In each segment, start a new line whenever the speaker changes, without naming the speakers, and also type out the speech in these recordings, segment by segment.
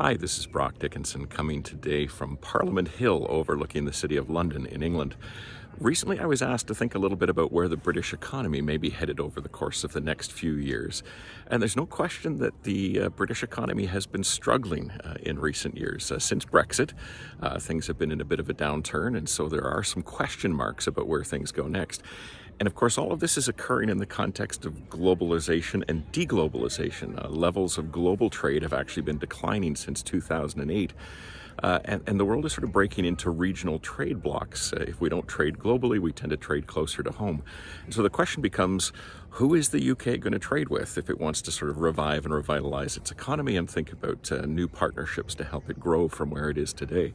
Hi, this is Dickinson coming today from Parliament Hill overlooking the city of London in England. Recently, I was asked to think a little bit about where the British economy may be headed over the course of the next few years. And there's no question that the British economy has been struggling in recent years. Since Brexit, things have been in a bit of a downturn, and so there are some question marks about where things go next. And of course, all of this is occurring in the context of globalization and deglobalization. Levels of global trade have actually been declining since 2008. And the world is sort of breaking into regional trade blocks. If we don't trade globally, we tend to trade closer to home. And so the question becomes, who is the UK going to trade with if it wants to sort of revive and revitalize its economy and think about new partnerships to help it grow from where it is today?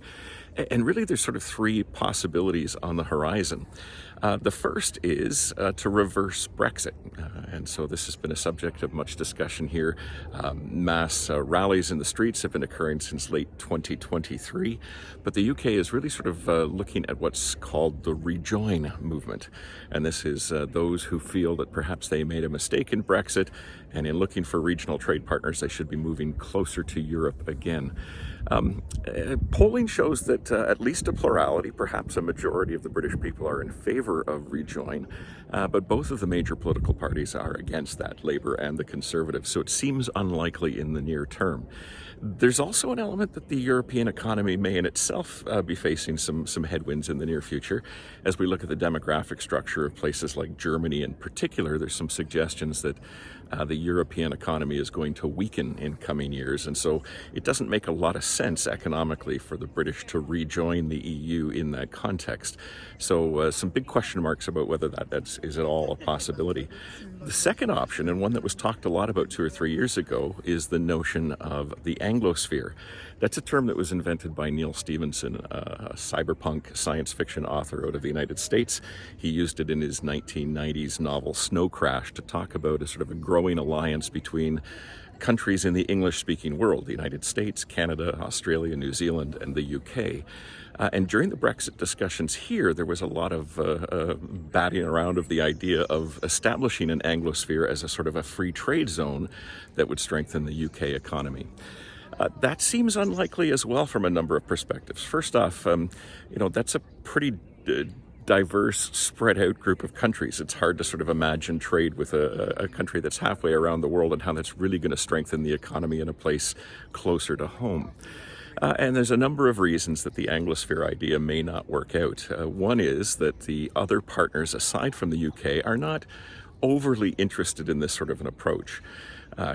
And really, there's sort of three possibilities on the horizon. The first is to reverse Brexit. And so this has been a subject of much discussion here. Mass rallies in the streets have been occurring since late 2023. But the UK is really sort of looking at what's called the Rejoin movement. And this is those who feel that perhaps they made a mistake in Brexit, and in looking for regional trade partners, they should be moving closer to Europe again. Polling shows that at least a plurality, perhaps a majority of the British people are in favor of Rejoin, but both of the major political parties are against that, Labour and the Conservatives, so it seems unlikely in the near term. There's also an element that the European economy may in itself be facing some headwinds in the near future. As we look at the demographic structure of places like Germany in particular, there's some suggestions that the European economy is going to weaken in coming years, and so it doesn't make a lot of sense economically for the British to rejoin the EU in that context. So some big question marks about whether that is at all a possibility. The second option, and one that was talked a lot about 2 or 3 years ago, is the notion of the Anglosphere. That's a term that was invented by Neil Stephenson, a cyberpunk science fiction author out of the United States. He used it in his 1990s novel Snow Crash to talk about a sort of a growing alliance between countries in the English-speaking world, the United States, Canada, Australia, New Zealand, and the UK. And during the Brexit discussions here, there was a lot of batting around of the idea of establishing an Anglosphere as a sort of a free trade zone that would strengthen the UK economy. That seems unlikely as well from a number of perspectives. First off, that's a pretty diverse, spread out group of countries. It's hard to sort of imagine trade with a country that's halfway around the world and how that's really going to strengthen the economy in a place closer to home. And there's a number of reasons that the Anglosphere idea may not work out. One is that the other partners aside from the UK are not overly interested in this sort of an approach.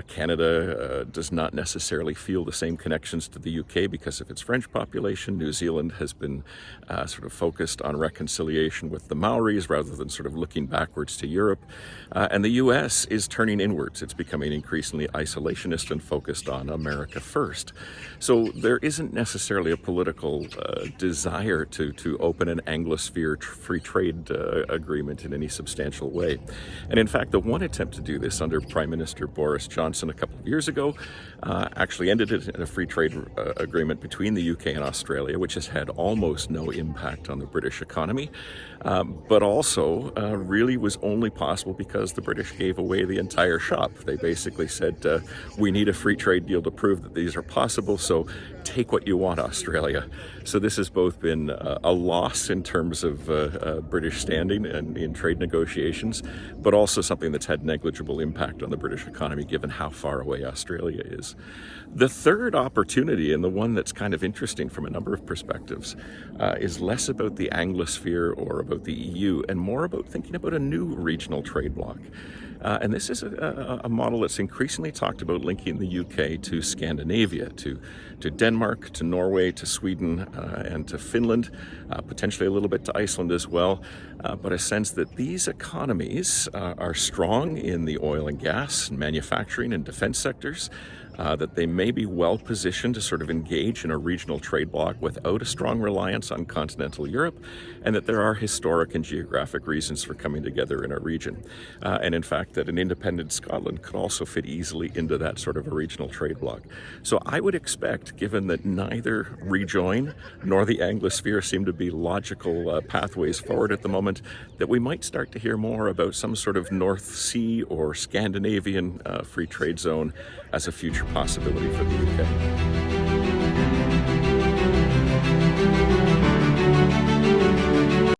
Canada does not necessarily feel the same connections to the UK because of its French population. New Zealand has been sort of focused on reconciliation with the Maoris rather than sort of looking backwards to Europe. And the US is turning inwards. It's becoming increasingly isolationist and focused on America first. So there isn't necessarily a political desire to open an Anglosphere free trade agreement in any substantial way. And in fact, the one attempt to do this under Prime Minister Boris Johnson a couple of years ago actually ended in a free trade agreement between the UK and Australia, which has had almost no impact on the British economy, but also really was only possible because the British gave away the entire shop. They basically said, we need a free trade deal to prove that these are possible, so take what you want, Australia. So this has both been a loss in terms of British standing and in trade negotiations, but also something that's had negligible impact on the British economy given how far away Australia is. The third opportunity, and the one that's kind of interesting from a number of perspectives, is less about the Anglosphere or about the EU and more about thinking about a new regional trade bloc. And this is a model that's increasingly talked about linking the UK to Scandinavia, to Denmark, to Norway, to Sweden, and to Finland, potentially a little bit to Iceland as well, but a sense that these economies are strong in the oil and gas, manufacturing and defense sectors, that they may be well positioned to sort of engage in a regional trade bloc without a strong reliance on continental Europe, and that there are historic and geographic reasons for coming together in a region. And in fact, that an independent Scotland could also fit easily into that sort of a regional trade bloc. So I would expect, given that neither Rejoin nor the Anglosphere seem to be logical pathways forward at the moment, that we might start to hear more about some sort of North Sea or Scandinavian free trade zone as a future possibility for the UK.